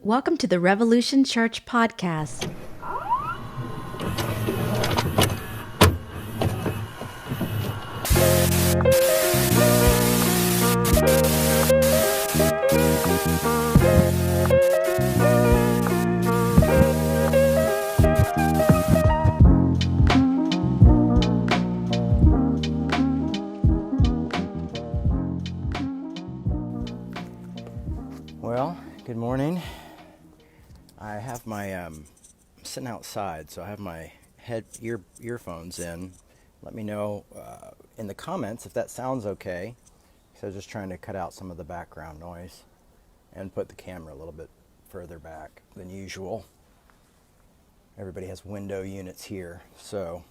Welcome to the Revolution Church podcast. Well, good morning. I have my I'm sitting outside, so I have my earphones in. Let me know in the comments if that sounds okay. So I was just trying to cut out some of the background noise and put the camera a little bit further back than usual. Everybody has window units here, so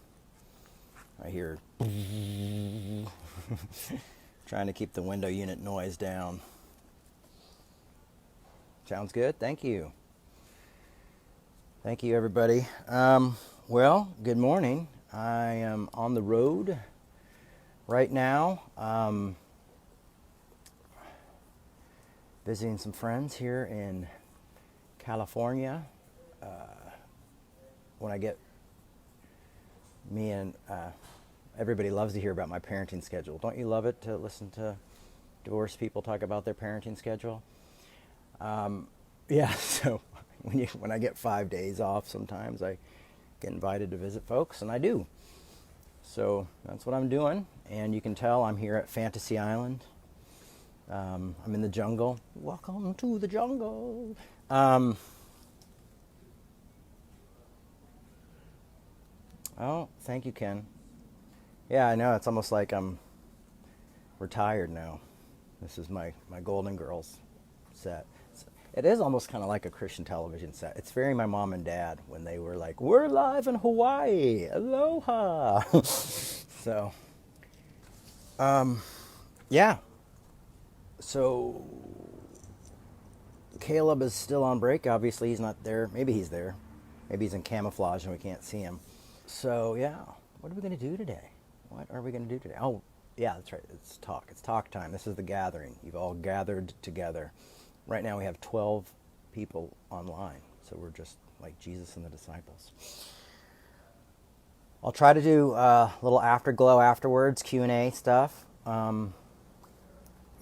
I hear trying to keep the window unit noise down. Sounds good. Thank you. Thank you, everybody. Well, good morning. I am on the road right now, visiting some friends here in California. When I get everybody loves to hear about my parenting schedule. Don't you love it to listen to divorced people talk about their parenting schedule? So when I get 5 days off, sometimes I get invited to visit folks, and I do. So that's what I'm doing, and you can tell I'm here at Fantasy Island. I'm in the jungle. Welcome to the jungle. Oh, thank you, Ken. Yeah, I know. It's almost like I'm retired now. This is my Golden Girls set. It is almost kind of like a Christian television set. It's very my mom and dad when they were like, "We're live in Hawaii. Aloha." So, yeah. So, Caleb is still on break. Obviously, he's not there. Maybe he's there. Maybe he's in camouflage and we can't see him. So, yeah. What are we going to do today? What are we going to do today? Oh, yeah, that's right. It's talk. It's talk time. This is the gathering. You've all gathered together. Right now we have 12 people online, so we're just like Jesus and the disciples. I'll try to do a little afterglow afterwards, Q&A stuff.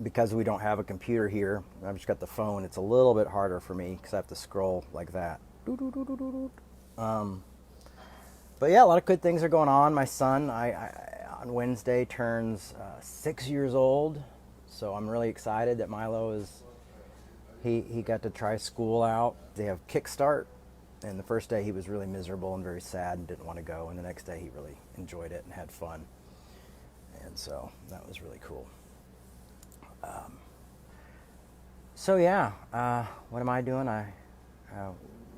Because we don't have a computer here, I've just got the phone. It's a little bit harder for me because I have to scroll like that. But yeah, a lot of good things are going on. My son, on Wednesday, turns 6 years old, so I'm really excited that Milo is... He got to try school out. They have Kickstart, and the first day he was really miserable and very sad and didn't want to go, and the next day he really enjoyed it and had fun. And so that was really cool. What am I doing? I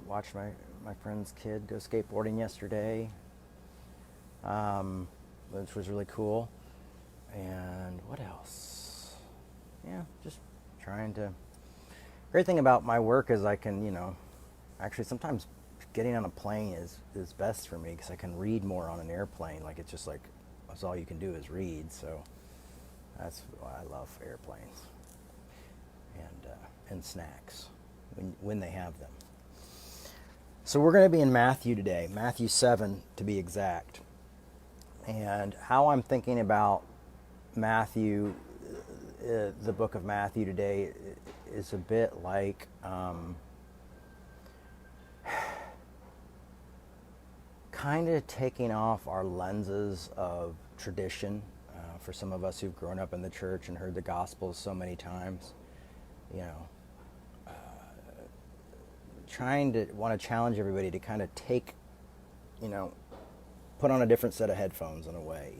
watched my friend's kid go skateboarding yesterday, which was really cool. And what else? Yeah, just trying to... Great thing about my work is I can, actually sometimes getting on a plane is best for me because I can read more on an airplane. Like, it's just like, that's all you can do is read. So that's why I love airplanes and snacks when they have them. So we're going to be in Matthew today, Matthew 7 to be exact. And how I'm thinking about Matthew, the book of Matthew today, is a bit like kind of taking off our lenses of tradition. For some of us who've grown up in the church and heard the Gospels so many times, want to challenge everybody to kind of take, put on a different set of headphones in a way,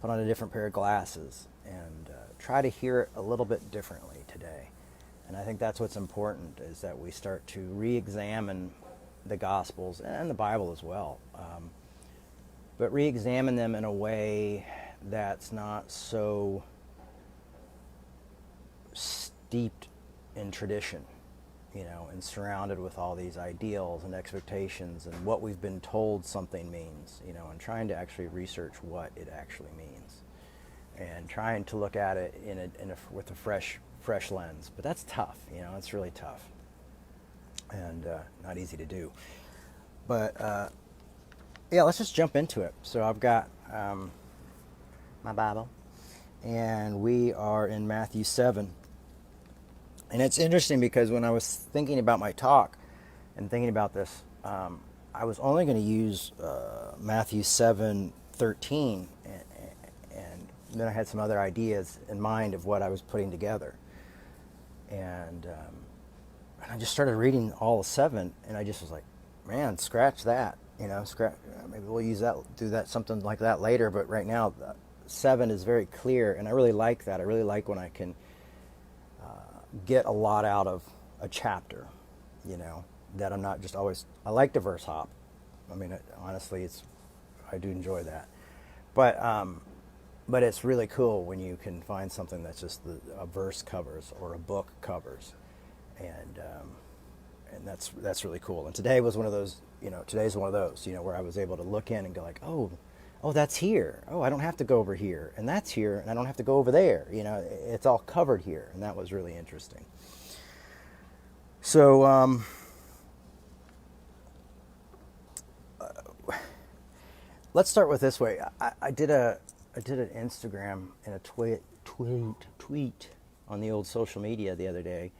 put on a different pair of glasses and try to hear it a little bit differently today. And I think that's what's important, is that we start to re-examine the Gospels and the Bible as well. But re-examine them in a way that's not so steeped in tradition, and surrounded with all these ideals and expectations and what we've been told something means, and trying to actually research what it actually means. And trying to look at it with a fresh lens. But that's tough, it's really tough. and not easy to do. But yeah, let's just jump into it. So I've got my Bible, and we are in Matthew 7. And it's interesting because when I was thinking about my talk and thinking about this, I was only going to use Matthew 7:13, and then I had some other ideas in mind of what I was putting together. And I just started reading all of 7, and I just was like, man, scratch that. Maybe we'll use that, do that, something like that later. But right now, 7 is very clear, and I really like that. I really like when I can get a lot out of a chapter, that I'm not just always, I like to verse hop. I mean, honestly, I do enjoy that. But it's really cool when you can find something that's just a verse covers or a book covers. And that's really cool. And today was one of those, today's one of those, where I was able to look in and go like, oh, that's here. Oh, I don't have to go over here. And that's here, and I don't have to go over there. It's all covered here. And that was really interesting. So, let's start with this way. I did an Instagram and a tweet on the old social media the other day.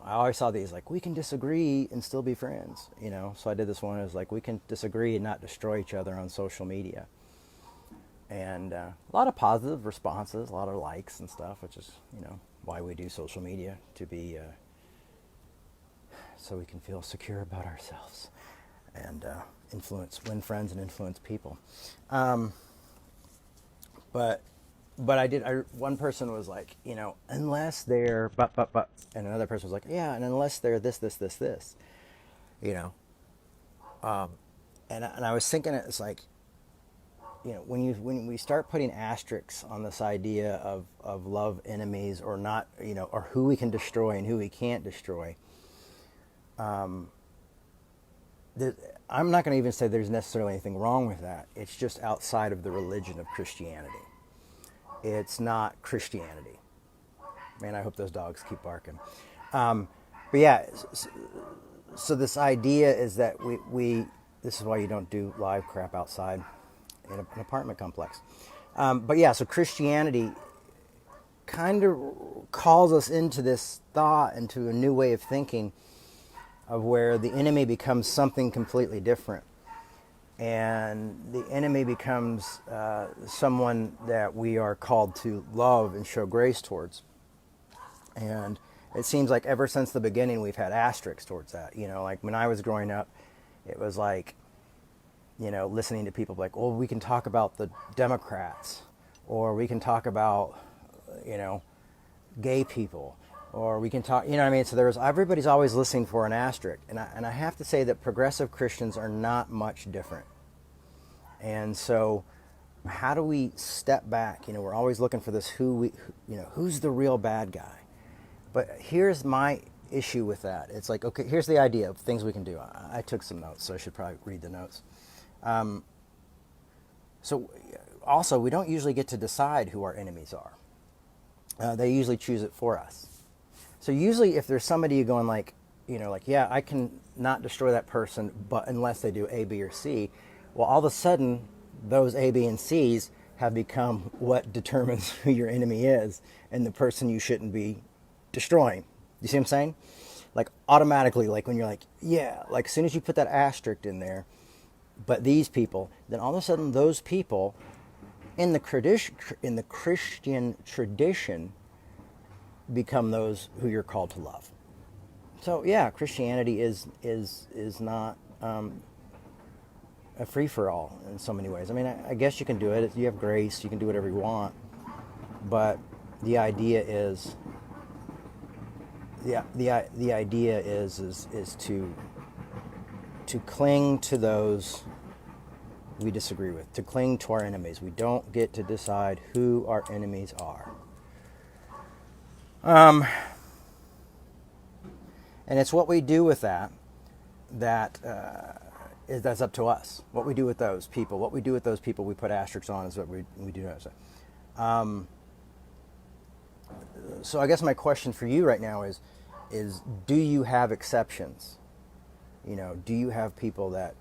I always saw these like, we can disagree and still be friends, So I did this one as like, we can disagree and not destroy each other on social media. And a lot of positive responses, a lot of likes and stuff, which is, why we do social media, to be, so we can feel secure about ourselves and win friends and influence people. But one person was like, unless they're, but, and another person was like, yeah, and unless they're this, and I was thinking, it's like, when we start putting asterisks on this idea of love enemies or not, or who we can destroy and who we can't destroy, I'm not going to even say there's necessarily anything wrong with that. It's just outside of the religion of Christianity. It's not Christianity. Man, I hope those dogs keep barking. But yeah, so this idea is that we this is why you don't do live crap outside in an apartment complex. But yeah, so Christianity kind of calls us into this thought, into a new way of thinking, of where the enemy becomes something completely different. And the enemy becomes someone that we are called to love and show grace towards. And it seems like ever since the beginning we've had asterisks towards that. Like when I was growing up, it was like, listening to people like, well, we can talk about the Democrats, or we can talk about, gay people, or we can talk, what I mean? So everybody's always listening for an asterisk. And I have to say that progressive Christians are not much different. And so how do we step back? We're always looking for this who's the real bad guy? But here's my issue with that. It's like, okay, here's the idea of things we can do. I took some notes, so I should probably read the notes. So also, we don't usually get to decide who our enemies are. They usually choose it for us. So usually if there's somebody you're going like, yeah, I can not destroy that person, but unless they do A, B, or C, well, all of a sudden, those A, B, and C's have become what determines who your enemy is and the person you shouldn't be destroying. You see what I'm saying? Like automatically, like when you're like, yeah, like as soon as you put that asterisk in there, but these people, then all of a sudden those people in the Christian tradition become those who you're called to love. So yeah, Christianity is not a free-for-all in so many ways. I mean, I guess you can do it. You have grace. You can do whatever you want. But the idea is, the idea is to cling to those we disagree with, to cling to our enemies. We don't get to decide who our enemies are. And it's what we do with that's up to us. What we do with those people. What we do with those people we put asterisks on is what we do. So I guess my question for you right now is, do you have exceptions? Do you have people that,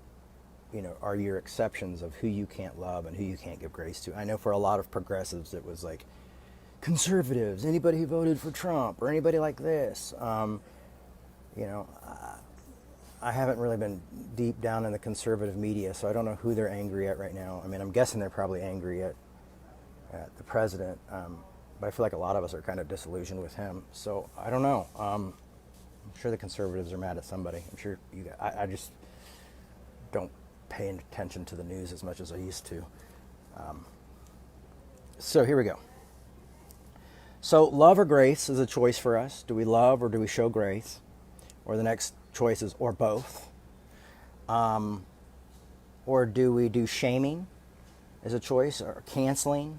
are your exceptions of who you can't love and who you can't give grace to? I know for a lot of progressives, it was like conservatives, anybody who voted for Trump or anybody like this. You know, I haven't really been deep down in the conservative media, so I don't know who they're angry at right now. I mean, I'm guessing they're probably angry at the president, but I feel like a lot of us are kind of disillusioned with him. So I don't know. I'm sure the conservatives are mad at somebody. I'm sure you guys, I just don't pay attention to the news as much as I used to. So here we go. So love or grace is a choice for us. Do we love or do we show grace? Or the next choice is or both. Or do we do shaming as a choice, or canceling,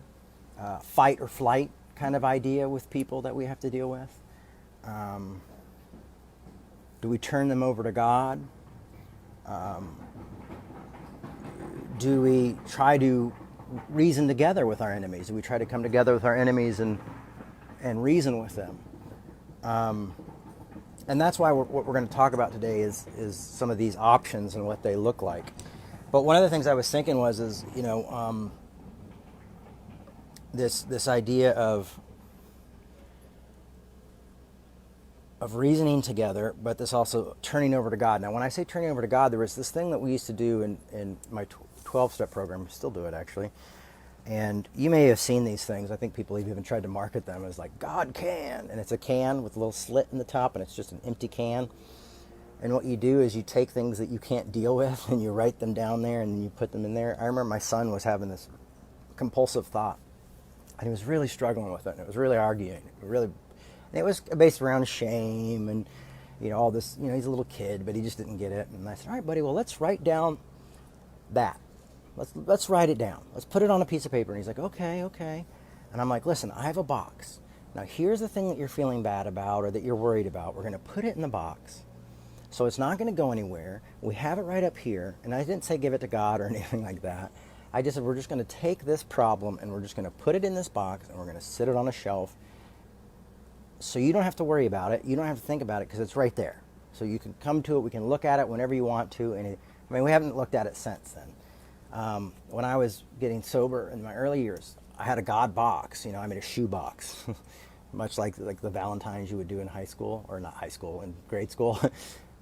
fight or flight kind of idea with people that we have to deal with? Do we turn them over to God? Do we try to reason together with our enemies? Do we try to come together with our enemies and reason with them? And that's why what we're going to talk about today is some of these options and what they look like. But one of the things I was thinking was this idea of reasoning together, but this also turning over to God. Now, when I say turning over to God, there was this thing that we used to do in my 12-step program. We still do it, actually. And you may have seen these things. I think people have even tried to market them as like, God can. And it's a can with a little slit in the top, and it's just an empty can. And what you do is you take things that you can't deal with, and you write them down there, and you put them in there. I remember my son was having this compulsive thought, and he was really struggling with it, and it was really arguing. It was based around shame and, all this, he's a little kid, but he just didn't get it. And I said, all right, buddy, well, let's write down that. Let's write it down. Let's put it on a piece of paper. And he's like, okay. And I'm like, listen, I have a box. Now, here's the thing that you're feeling bad about or that you're worried about. We're going to put it in the box. So it's not going to go anywhere. We have it right up here. And I didn't say give it to God or anything like that. I just said we're just going to take this problem and we're just going to put it in this box and we're going to sit it on a shelf. So you don't have to worry about it. You don't have to think about it because it's right there. So you can come to it. We can look at it whenever you want to. And we haven't looked at it since then. When I was getting sober in my early years, I had a God box. I made a shoe box, much like the Valentines you would do in high school, or not high school, in grade school,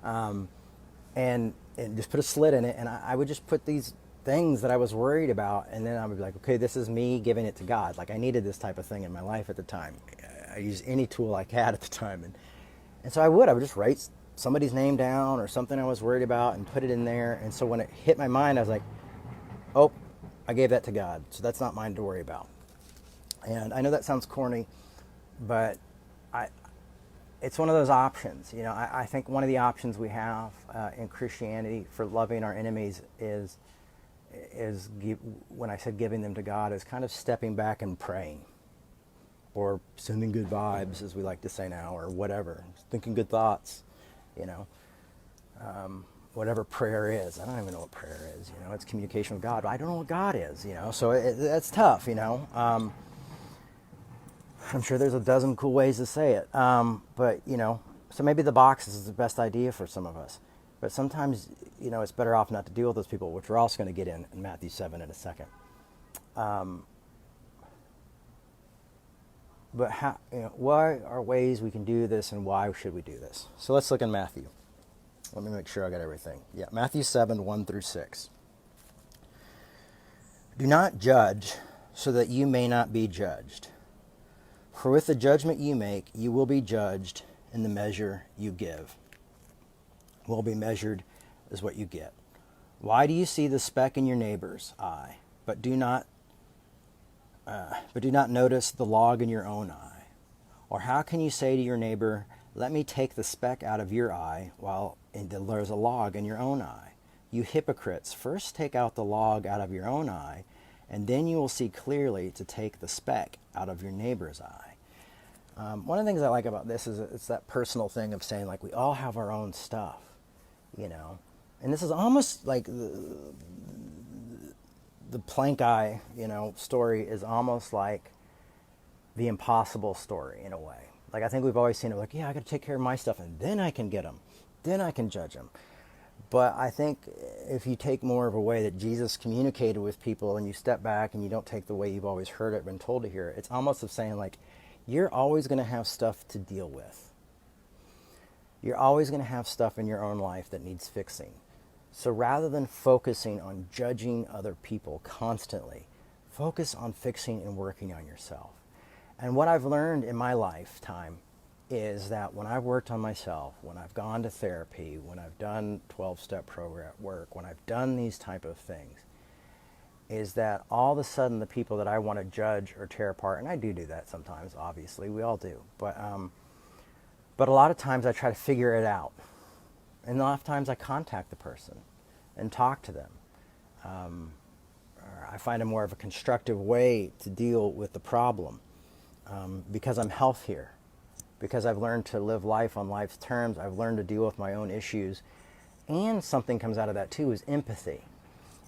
and just put a slit in it. And I would just put these things that I was worried about, and then I would be like, okay, this is me giving it to God. Like I needed this type of thing in my life at the time. I used any tool I had at the time, and so I would just write somebody's name down or something I was worried about and put it in there. And so when it hit my mind, I was like, oh, I gave that to God, so that's not mine to worry about. And I know that sounds corny, but it's one of those options. I think one of the options we have in Christianity for loving our enemies is when I said giving them to God, is kind of stepping back and praying, or sending good vibes, as we like to say now, or whatever, thinking good thoughts, whatever prayer is. I don't even know what prayer is. It's communication with God. But I don't know what God is. So that's tough. I'm sure there's a dozen cool ways to say it. But so maybe the box is the best idea for some of us. But sometimes it's better off not to deal with those people, which we're also going to get in Matthew 7 in a second. But how? What are ways we can do this, and why should we do this? So let's look in Matthew. Let me make sure I got everything. Yeah, Matthew 7, 1 through 6. Do not judge so that you may not be judged. For with the judgment you make, you will be judged, and the measure you give will be measured as what you get. Why do you see the speck in your neighbor's eye, but do not notice the log in your own eye? Or how can you say to your neighbor, let me take the speck out of your eye, while there's a log in your own eye? You hypocrites, first take out the log out of your own eye, and then you will see clearly to take the speck out of your neighbor's eye. One of the things I like about this is it's that personal thing of saying, like, we all have our own stuff, And this is almost like the plank eye, story is almost like the impossible story in a way. Like, I think we've always seen it like, yeah, I got to take care of my stuff and then I can get them. Then I can judge them. But I think if you take more of a way that Jesus communicated with people and you step back and you don't take the way you've always heard it, been told to hear it, it's almost of saying like, you're always going to have stuff to deal with. You're always going to have stuff in your own life that needs fixing. So rather than focusing on judging other people constantly, focus on fixing and working on yourself. And what I've learned in my lifetime is that when I've worked on myself, when I've gone to therapy, when I've done 12-step program work, when I've done these type of things, is that all of a sudden the people that I want to judge or tear apart, and I do that sometimes, obviously, we all do, but a lot of times I try to figure it out. And a lot of times I contact the person and talk to them. Or I find a more of a constructive way to deal with the problem because I'm healthier. Because I've learned to live life on life's terms. I've learned to deal with my own issues. And something comes out of that too is empathy.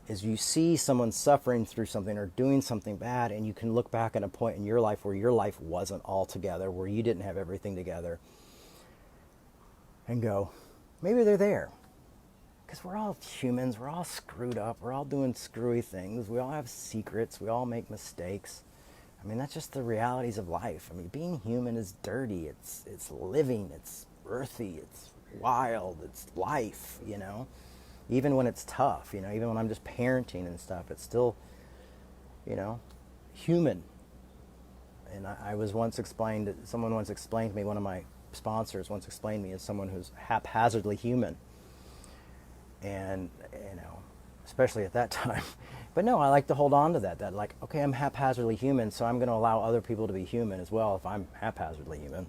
Is you see someone suffering through something or doing something bad, and you can look back at a point in your life where your life wasn't all together, where you didn't have everything together, and go, maybe they're there. Because we're all humans, we're all screwed up, we're all doing screwy things, we all have secrets, we all make mistakes. I mean, that's just the realities of life. I mean, being human is dirty, it's living, it's earthy, it's wild, it's life, you know? Even when it's tough, you know, even when I'm just parenting and stuff, it's still, you know, human. And I was once explained, someone once explained to me, one of my sponsors once explained me as someone who's haphazardly human. And, you know, especially at that time. But no, I like to hold on to that like, okay, I'm haphazardly human, so I'm going to allow other people to be human as well if I'm haphazardly human.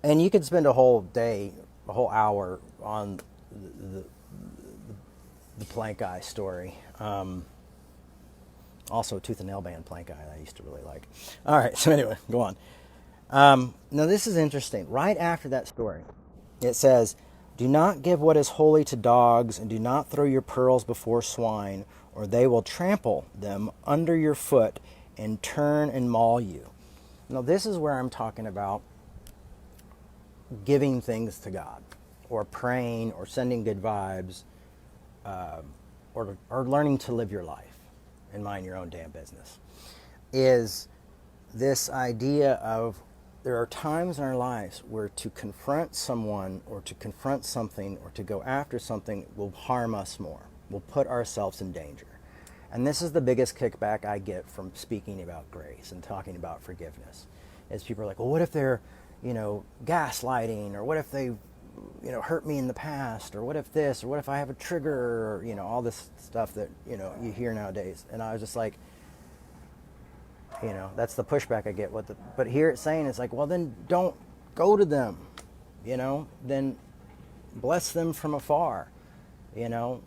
And you could spend a whole day, a whole hour on the plank eye story. Also, tooth and nail band plank eye I used to really like. All right, so anyway, go on. Now this is interesting. Right after that story, it says, "Do not give what is holy to dogs, and do not throw your pearls before swine, or they will trample them under your foot and turn and maul you." Now this is where I'm talking about giving things to God, or praying, or sending good vibes, or learning to live your life and mind your own damn business. Is this idea of there are times in our lives where to confront someone or to confront something or to go after something will harm us more, will put ourselves in danger. And this is the biggest kickback I get from speaking about grace and talking about forgiveness. Is people are like, well, what if they're, you know, gaslighting, or what if they, you know, hurt me in the past, or what if this, or what if I have a trigger, or, you know, all this stuff that, you know, you hear nowadays. And I was just like, you know, that's the pushback I get. But here it's saying, it's like, well, then don't go to them, you know, then bless them from afar, you know,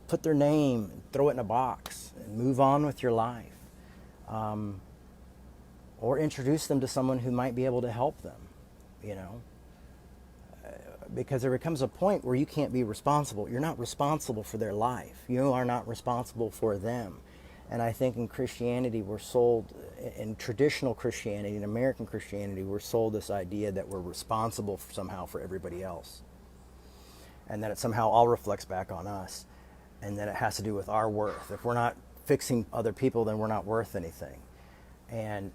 put their name, throw it in a box, and move on with your life. Or introduce them to someone who might be able to help them, you know, because there becomes a point where you can't be responsible. You're not responsible for their life. You are not responsible for them. And I think in Christianity, we're sold, in traditional Christianity, in American Christianity, we're sold this idea that we're responsible somehow for everybody else. And that it somehow all reflects back on us. And that it has to do with our worth. If we're not fixing other people, then we're not worth anything. And,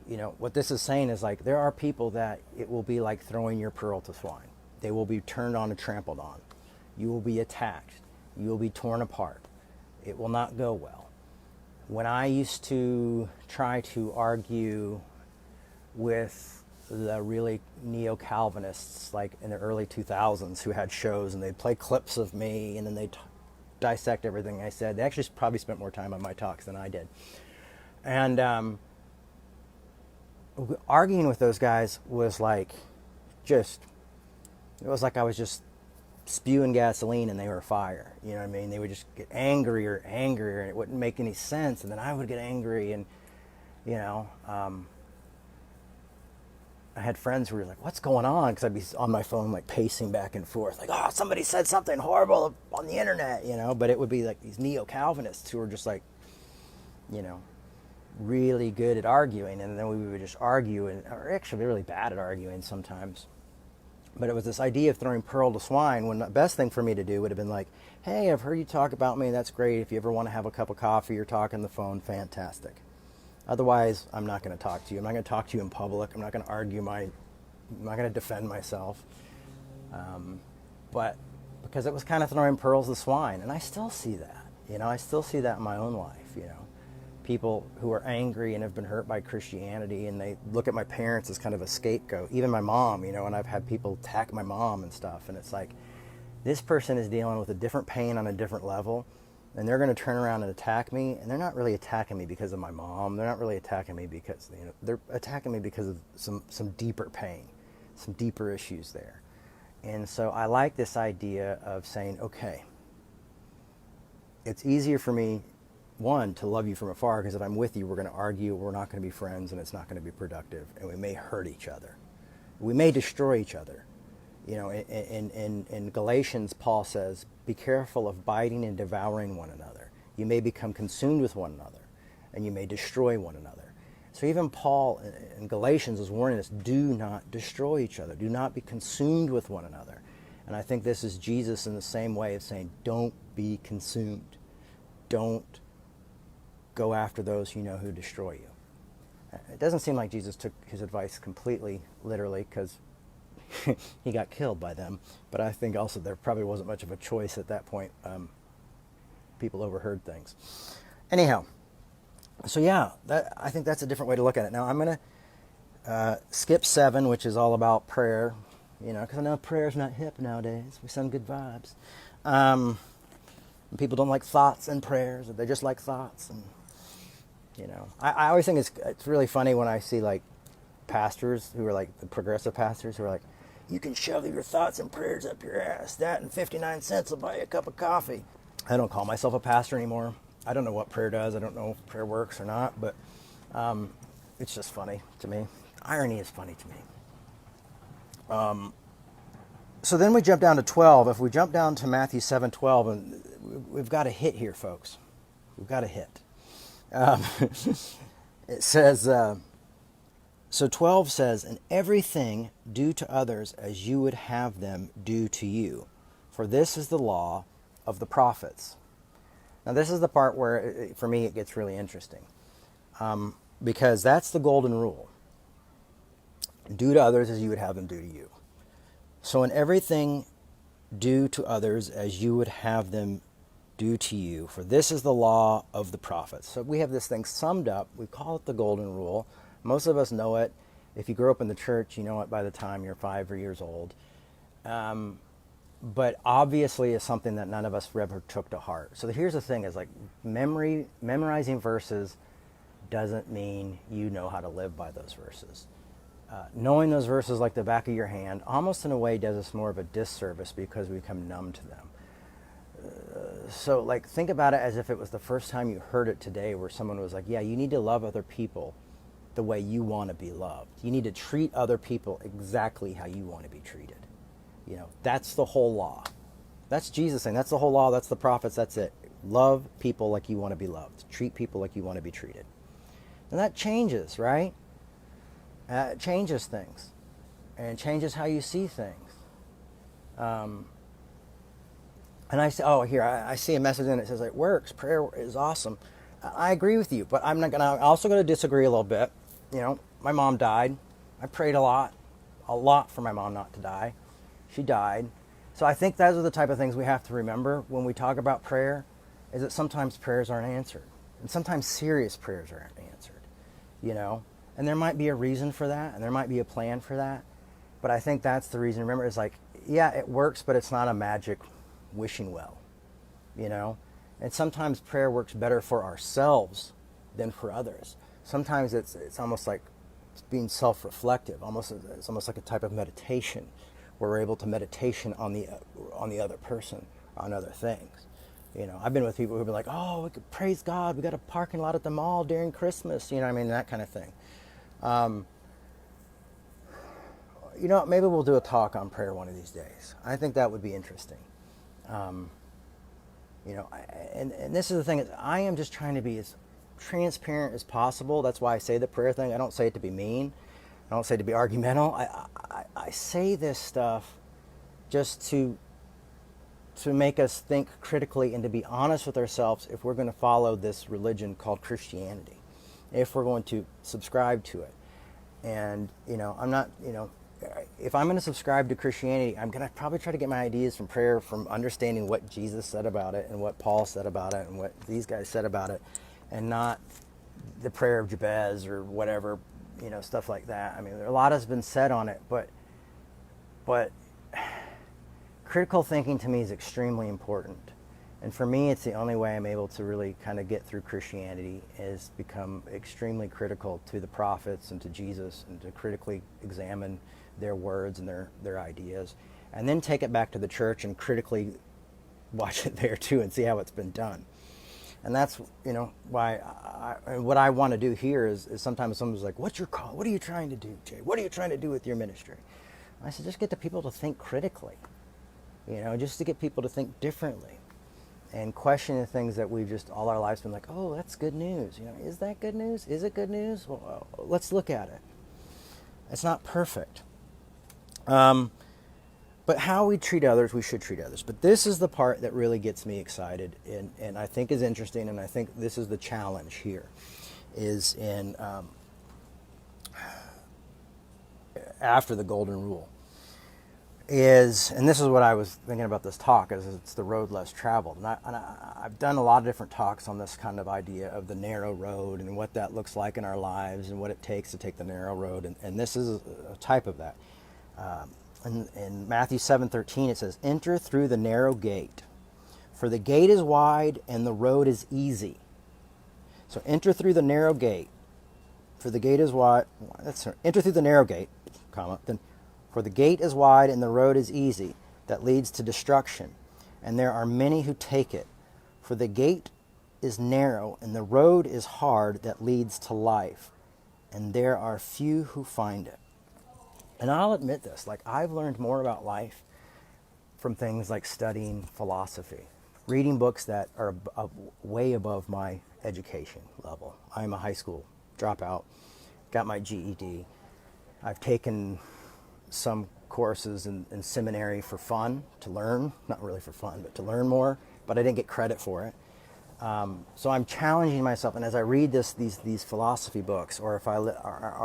you know, what this is saying is like, there are people that it will be like throwing your pearl to swine. They will be turned on and trampled on. You will be attacked. You will be torn apart. It will not go well. When I used to try to argue with the really neo-Calvinists, like in the early 2000s, who had shows and they'd play clips of me and then they'd dissect everything I said. They actually probably spent more time on my talks than I did. And arguing with those guys was like, it was like I was just spewing gasoline and they were fire. You know what I mean? They would just get angrier, and it wouldn't make any sense. And then I would get angry, and, you know, I had friends who were like, what's going on? Because I'd be on my phone, like, pacing back and forth. Like, oh, somebody said something horrible on the internet, you know. But it would be like these neo-Calvinists who were just like, you know, really good at arguing, and then we would just argue, or actually really bad at arguing sometimes. But it was this idea of throwing pearl to swine, when the best thing for me to do would have been like, hey, I've heard you talk about me, that's great. If you ever want to have a cup of coffee or talk on the phone, fantastic. Otherwise, I'm not going to talk to you. I'm not going to talk to you in public. I'm not going to argue I'm not going to defend myself. But because it was kind of throwing pearls to swine, and I still see that. I still see that in my own life, People who are angry and have been hurt by Christianity, and they look at my parents as kind of a scapegoat. Even my mom, and I've had people attack my mom and stuff, and it's like, this person is dealing with a different pain on a different level, and they're going to turn around and attack me, and they're not really attacking me because of my mom. They're not really attacking me because, they're attacking me because of some deeper pain, some deeper issues there. And so I like this idea of saying, okay, it's easier for me, one, to love you from afar, because if I'm with you, we're going to argue, we're not going to be friends, and it's not going to be productive, and we may hurt each other. We may destroy each other. In Galatians, Paul says, be careful of biting and devouring one another. You may become consumed with one another, and you may destroy one another. So even Paul in Galatians is warning us, do not destroy each other. Do not be consumed with one another. And I think this is Jesus in the same way of saying, don't be consumed. Don't go after those who destroy you. It doesn't seem like Jesus took his advice completely literally, because he got killed by them. But I think also there probably wasn't much of a choice at that point. People overheard things. Anyhow, so yeah, I think that's a different way to look at it. Now I'm going to skip 7, which is all about prayer, because I know prayer's not hip nowadays. We send good vibes. People don't like thoughts and prayers, or they just like thoughts. And I always think it's really funny when I see like pastors who are like the progressive pastors who are like, you can shove your thoughts and prayers up your ass. That and 59 cents will buy you a cup of coffee. I don't call myself a pastor anymore. I don't know what prayer does. I don't know if prayer works or not, but it's just funny to me. Irony is funny to me. So then we jump down to 12. If we jump down to Matthew 7:12, and we've got a hit here, folks. We've got a hit. It says, so 12 says, and everything do to others as you would have them do to you, for this is the law of the prophets. Now this is the part where, for me, it gets really interesting, because that's the golden rule. Do to others as you would have them do to you. So in everything, do to others as you would have them do to you, for this is the law of the prophets. So we have this thing summed up. We call it the golden rule. Most of us know it. If you grew up in the church, you know it by the time you're 5 years old. But obviously it's something that none of us ever took to heart. So here's the thing, is like memorizing verses doesn't mean you know how to live by those verses. Knowing those verses like the back of your hand almost in a way does us more of a disservice, because we become numb to them. So like think about it as if it was the first time you heard it today, where someone was like, yeah, you need to love other people the way you want to be loved. You need to treat other people exactly how you want to be treated. That's the whole law. That's Jesus saying, that's the whole law, that's the prophets, that's it. Love people like you want to be loved. Treat people like you want to be treated. And that changes, right? It changes things. And it changes how you see things. And I say, I see a message in it that says it works. Prayer is awesome. I agree with you, but I'm also going to disagree a little bit. My mom died. I prayed a lot for my mom not to die. She died. So I think those are the type of things we have to remember when we talk about prayer, is that sometimes prayers aren't answered. And sometimes serious prayers aren't answered, And there might be a reason for that, and there might be a plan for that. But I think that's the reason. Remember, it's like, yeah, it works, but it's not a magic wishing well, And sometimes prayer works better for ourselves than for others. Sometimes it's almost like being self-reflective. It's almost like a type of meditation, where we're able to meditation on the other person, on other things. I've been with people who've been like, oh, we could praise God. We got a parking lot at the mall during Christmas. That kind of thing. Maybe we'll do a talk on prayer one of these days. I think that would be interesting. And this is the thing, is I am just trying to be as transparent as possible. That's why I say the prayer thing. I don't say it to be mean. I don't say it to be argumental. I say this stuff just to make us think critically and to be honest with ourselves if we're going to follow this religion called Christianity, if we're going to subscribe to it. And, I'm not, if I'm going to subscribe to Christianity, I'm going to probably try to get my ideas from prayer, from understanding what Jesus said about it and what Paul said about it and what these guys said about it, and not the prayer of Jabez or whatever, stuff like that. I mean, a lot has been said on it, but critical thinking to me is extremely important. And for me, it's the only way I'm able to really kind of get through Christianity, is become extremely critical to the prophets and to Jesus, and to critically examine their words and their ideas, and then take it back to the church and critically watch it there too and see how it's been done. And that's, why what I want to do here is sometimes someone's like, what's your call? What are you trying to do, Jay? What are you trying to do with your ministry? And I said, just get the people to think critically, just to get people to think differently and question the things that we've just all our lives been like, oh, that's good news. Is that good news? Is it good news? Well, let's look at it. It's not perfect. But how we treat others, we should treat others. But this is the part that really gets me excited and I think is interesting, and I think this is the challenge here, is in after the golden rule. And this is what I was thinking about this talk, is it's the road less traveled. And I've done a lot of different talks on this kind of idea of the narrow road and what that looks like in our lives and what it takes to take the narrow road. And this is a type of that. In Matthew 7:13, it says, enter through the narrow gate, for the gate is wide and the road is easy. So enter through the narrow gate, for the gate is wide. Enter through the narrow gate, then, for the gate is wide and the road is easy, that leads to destruction, and there are many who take it. For the gate is narrow and the road is hard that leads to life, and there are few who find it. And I'll admit this, I've learned more about life from things like studying philosophy, reading books that are way above my education level. I'm a high school dropout, got my GED. I've taken some courses in seminary for fun, to learn, not really for fun, but to learn more, but I didn't get credit for it. So I'm challenging myself, and as I read these philosophy books, or if I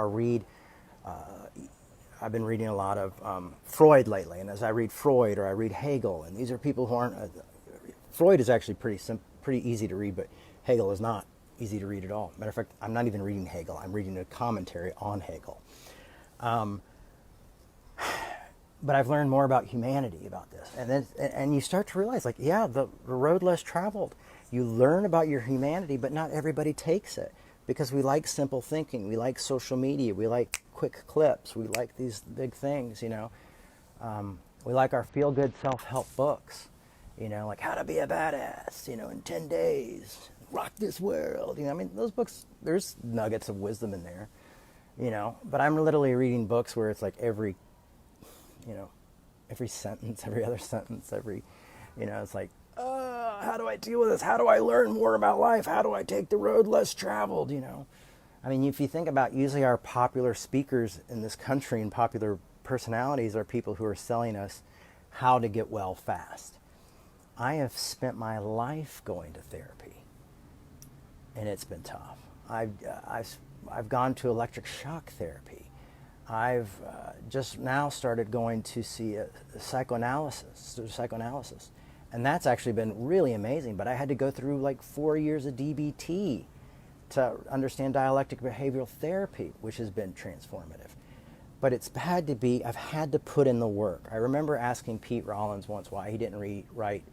read, I've been reading a lot of Freud lately, and as I read Freud or I read Hegel, and these are people who aren't, Freud is actually pretty easy to read, but Hegel is not easy to read at all. Matter of fact, I'm not even reading Hegel, I'm reading a commentary on Hegel. But I've learned more about humanity about this. And you start to realize, the road less traveled. You learn about your humanity, but not everybody takes it. Because we like simple thinking. We like social media. We like quick clips. We like these big things, We like our feel-good self-help books. Like How to Be a Badass, in 10 days. Rock this world. Those books, there's nuggets of wisdom in there. But I'm literally reading books where it's every sentence, every other sentence, it's how do I deal with this? How do I learn more about life? How do I take the road less traveled, if you think about, usually our popular speakers in this country and popular personalities are people who are selling us how to get well fast. I have spent my life going to therapy, and it's been tough. I've gone to electric shock therapy. I've just now started going to see a psychoanalysis, and that's actually been really amazing. But I had to go through 4 years of DBT to understand dialectic behavioral therapy, which has been transformative. But I've had to put in the work. I remember asking Pete Rollins once why he didn't write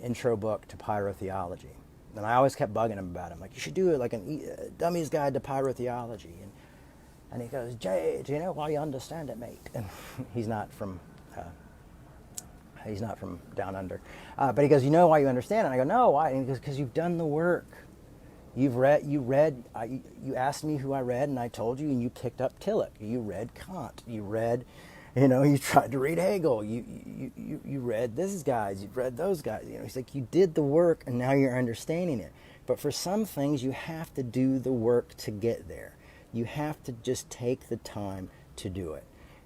intro book to pyrotheology. And I always kept bugging him about it. I'm like, you should do it a Dummy's Guide to Pyrotheology. And he goes, Jay, do you know why you understand it, mate? And he's not from down under. But he goes, you know why you understand it? And I go, no, why? And he goes, because you've done the work. You asked me who I read, and I told you, and you picked up Tillich. You read Kant. You read You tried to read Hegel. You read these guys. You read those guys. He's like, you did the work, and now you're understanding it. But for some things, you have to do the work to get there. You have to just take the time to do it.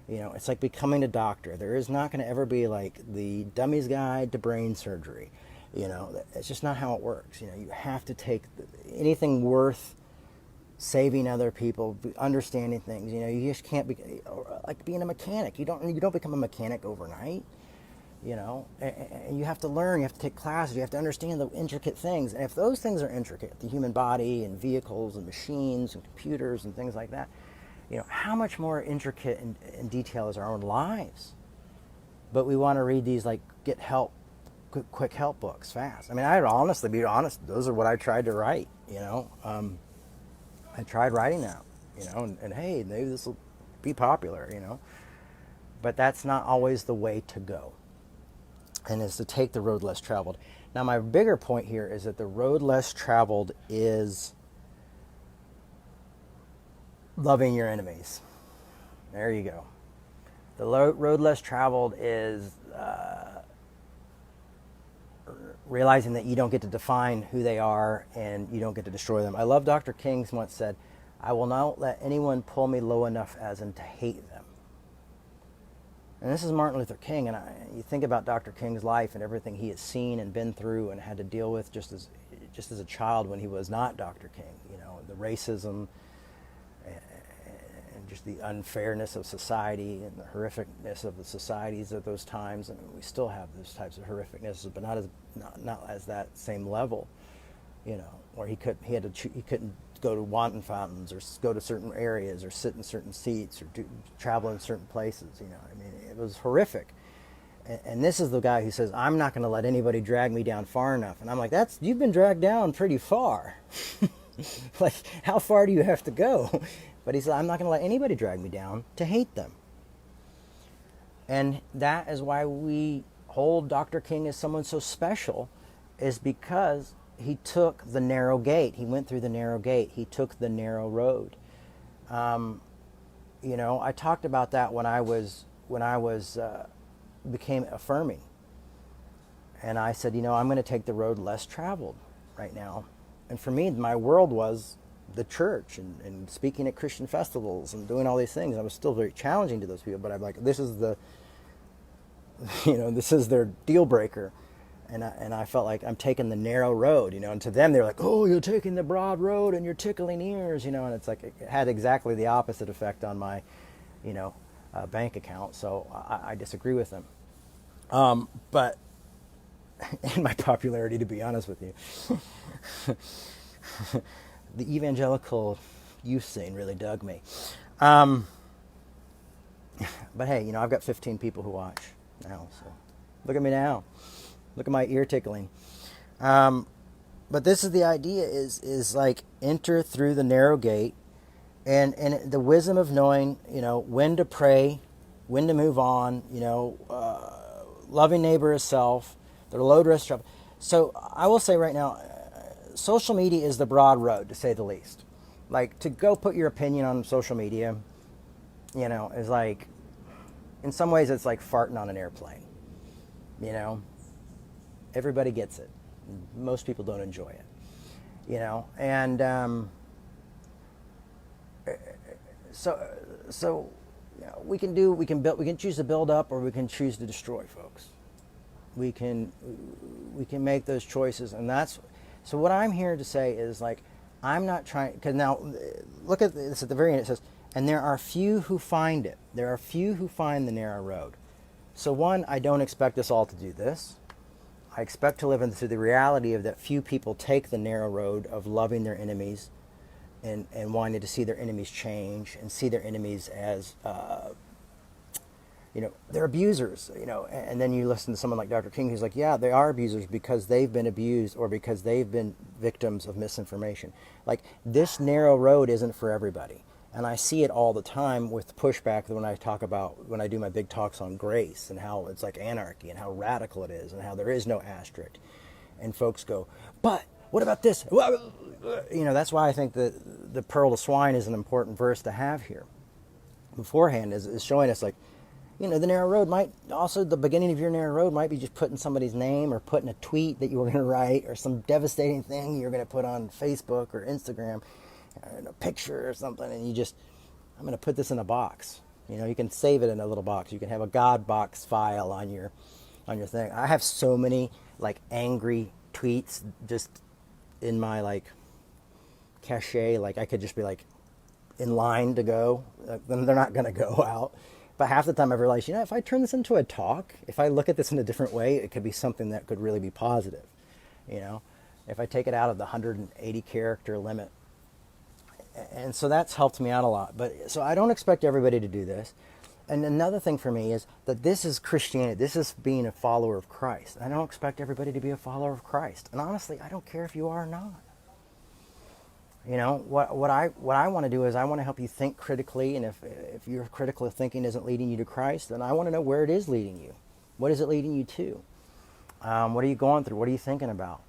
It's like becoming a doctor. There is not going to ever be like the dummy's guide to brain surgery. It's just not how it works. You have to take anything worth saving other people, understanding things. You just can't be like being a mechanic. You don't become a mechanic overnight. And you have to learn. You have to take classes. You have to understand the intricate things. And if those things are intricate, the human body and vehicles and machines and computers and things like that, how much more intricate and detailed is our own lives? But we want to read these like get help, quick help books fast. I mean, I'd honestly be honest. Those are what I tried to write. I tried writing that. And hey, maybe this will be popular. But that's not always the way to go. And is to take the road less traveled. Now, my bigger point here is that the road less traveled is loving your enemies. There you go. The road less traveled is realizing that you don't get to define who they are and you don't get to destroy them. I love Dr. King once said, I will not let anyone pull me low enough as in to hate them. And this is Martin Luther King, and you think about Dr. King's life and everything he has seen and been through and had to deal with just as a child when he was not Dr. King. The racism and just the unfairness of society and the horrificness of the societies at those times. And we still have those types of horrificness, but not as that same level. Where he couldn't go to wanton fountains or go to certain areas or sit in certain seats or travel in certain places. It was horrific. And this is the guy who says, I'm not going to let anybody drag me down far enough. And I'm like, you've been dragged down pretty far. Like, how far do you have to go? But he said, I'm not going to let anybody drag me down to hate them. And that is why we hold Dr. King as someone so special, is because he took the narrow gate. He went through the narrow gate. He took the narrow road. I talked about that when I became affirming. And I said, I'm going to take the road less traveled right now. And for me, my world was the church and speaking at Christian festivals and doing all these things. I was still very challenging to those people, but I'm like, this is their deal breaker. And I felt like I'm taking the narrow road, and to them they're like, oh, you're taking the broad road and you're tickling ears, and it's like it had exactly the opposite effect on my, bank account. So I disagree with them. But in my popularity, to be honest with you, the evangelical youth scene really dug me. But hey, I've got 15 people who watch now, so look at me now. Look at my ear tickling. But this is the idea is like enter through the narrow gate and the wisdom of knowing, when to pray, when to move on, loving neighbor as self, the road less traveled. So I will say right now, social media is the broad road, to say the least. Like, to go put your opinion on social media, is like, in some ways it's like farting on an airplane, Everybody gets it. Most people don't enjoy it, and so we can choose to build up or we can choose to destroy folks. We can make those choices, and that's so. What I'm here to say is, like, I'm not trying, because now look at this at the very end. It says, and there are few who find it. There are few who find the narrow road. So one, I don't expect us all to do this. I expect to live into the reality of that few people take the narrow road of loving their enemies and wanting to see their enemies change and see their enemies as, they're abusers, and then you listen to someone like Dr. King who's like, yeah, they are abusers because they've been abused or because they've been victims of misinformation. Like, this narrow road isn't for everybody. And I see it all the time with pushback when I do my big talks on grace and how it's like anarchy and how radical it is and how there is no asterisk. And folks go, but what about this? That's why I think the pearl to swine is an important verse to have here. Beforehand is showing us, like, The narrow road might also, the beginning of your narrow road might be just putting somebody's name or putting a tweet that you were going to write or some devastating thing you're going to put on Facebook or Instagram, or a picture or something, and I'm going to put this in a box. You can save it in a little box. You can have a God box file on your thing. I have so many like angry tweets just in my like cache. Like I could just be like in line to go. Then they're not going to go out. But half the time I've realized, if I turn this into a talk, if I look at this in a different way, it could be something that could really be positive. If I take it out of the 180 character limit. And so that's helped me out a lot. But so I don't expect everybody to do this. And another thing for me is that this is Christianity. This is being a follower of Christ. I don't expect everybody to be a follower of Christ. And honestly, I don't care if you are or not. What I want to do is I want to help you think critically, and if your critical thinking isn't leading you to Christ, then I want to know where it is leading you. What is it leading you to? What are you going through? What are you thinking about?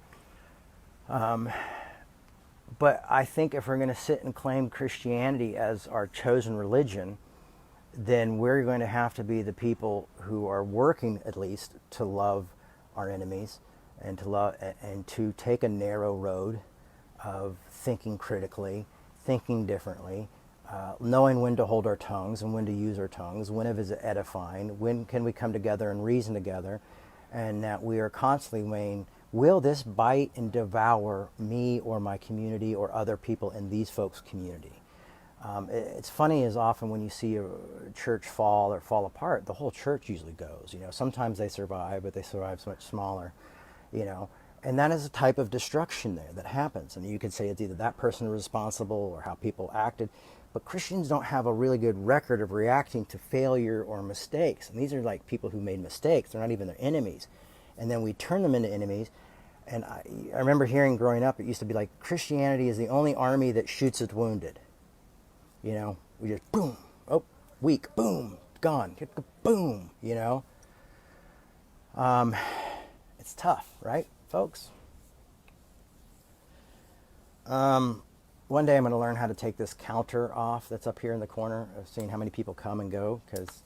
But I think if we're going to sit and claim Christianity as our chosen religion, then we're going to have to be the people who are working, at least, to love our enemies and to take a narrow road of thinking critically, thinking differently, knowing when to hold our tongues and when to use our tongues, when it is edifying, when can we come together and reason together, and that we are constantly weighing, will this bite and devour me or my community or other people in these folks' community? It's funny as often when you see a church fall or fall apart, the whole church usually goes. Sometimes they survive, but they survive so much smaller, And that is a type of destruction there that happens. And you could say it's either that person responsible or how people acted. But Christians don't have a really good record of reacting to failure or mistakes. And these are like people who made mistakes. They're not even their enemies. And then we turn them into enemies. And I remember hearing growing up, it used to be like Christianity is the only army that shoots its wounded. We just boom, oh, weak, boom, gone, boom, It's tough, right, folks? One day I'm going to learn how to take this counter off that's up here in the corner of seeing how many people come and go, because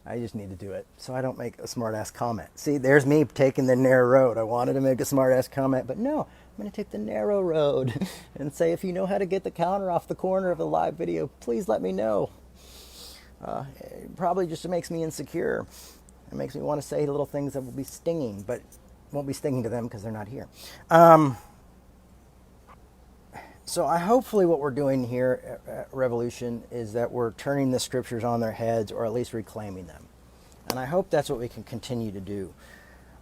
I just need to do it so I don't make a smart-ass comment. See, there's me taking the narrow road. I wanted to make a smart-ass comment, but no, I'm going to take the narrow road and say, if you know how to get the counter off the corner of the live video, please let me know. It probably just makes me insecure. It makes me want to say little things that will be stinging, but won't be stinging to them because they're not here. So hopefully what we're doing here at Revolution is that we're turning the scriptures on their heads, or at least reclaiming them. And I hope that's what we can continue to do.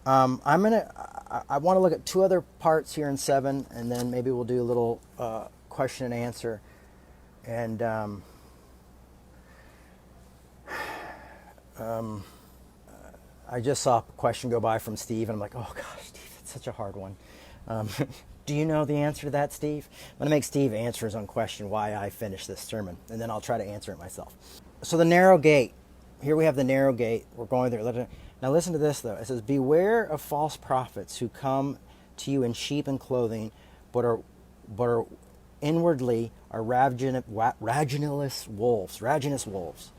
I want to look at two other parts here in 7, and then maybe we'll do a little question and answer. And I just saw a question go by from Steve, and I'm like, oh gosh, Steve, it's such a hard one. Do you know the answer to that, Steve? I'm going to make Steve answer his own question why I finished this sermon, and then I'll try to answer it myself. So the narrow gate. Here we have the narrow gate. We're going there. Now listen to this, though. It says, beware of false prophets who come to you in sheep and clothing, but are inwardly are ravenous wolves.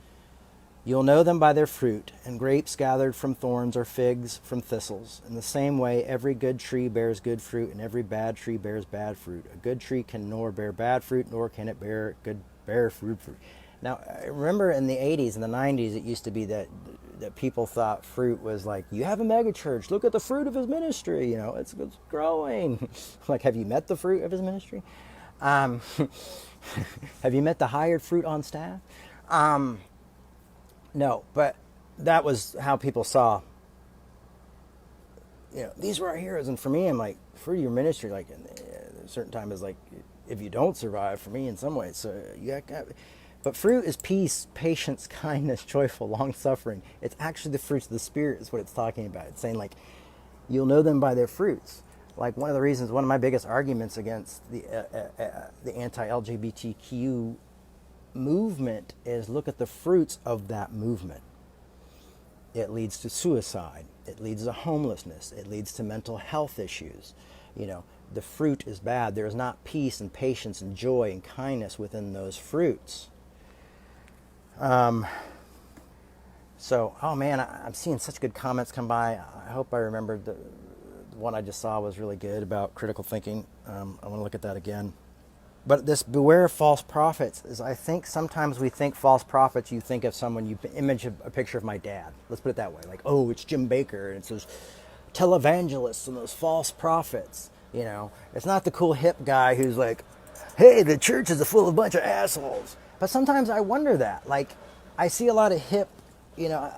You'll know them by their fruit, and grapes gathered from thorns or figs from thistles. In the same way, every good tree bears good fruit, and every bad tree bears bad fruit. A good tree can nor bear bad fruit, nor can it bear fruit. Now, remember in the 80s and the 90s, it used to be that people thought fruit was like, you have a mega church, look at the fruit of his ministry, it's growing. Like, have you met the fruit of his ministry? Have you met the hired fruit on staff? No, but that was how people saw, these were our heroes. And for me, I'm like, fruit of your ministry, like, a certain time is like, if you don't survive, for me in some ways. So but fruit is peace, patience, kindness, joyful, long-suffering. It's actually the fruits of the Spirit is what it's talking about. It's saying, like, you'll know them by their fruits. Like, one of my biggest arguments against the anti-LGBTQ movement is look at the fruits of that movement. It leads to suicide. It leads to homelessness. It leads to mental health issues. The fruit is bad. There is not peace and patience and joy and kindness within those fruits. So, oh man, I'm seeing such good comments come by. I hope I remembered the one I just saw was really good about critical thinking. I want to look at that again. But this beware of false prophets is, I think sometimes we think false prophets, you think of someone, you image a picture of my dad. Let's put it that way. Like, oh, it's Jim Baker, and it's those televangelists and those false prophets. You know, it's not the cool hip guy who's like, hey, the church is full of a bunch of assholes. But sometimes I wonder that. Like, I see a lot of hip, you know,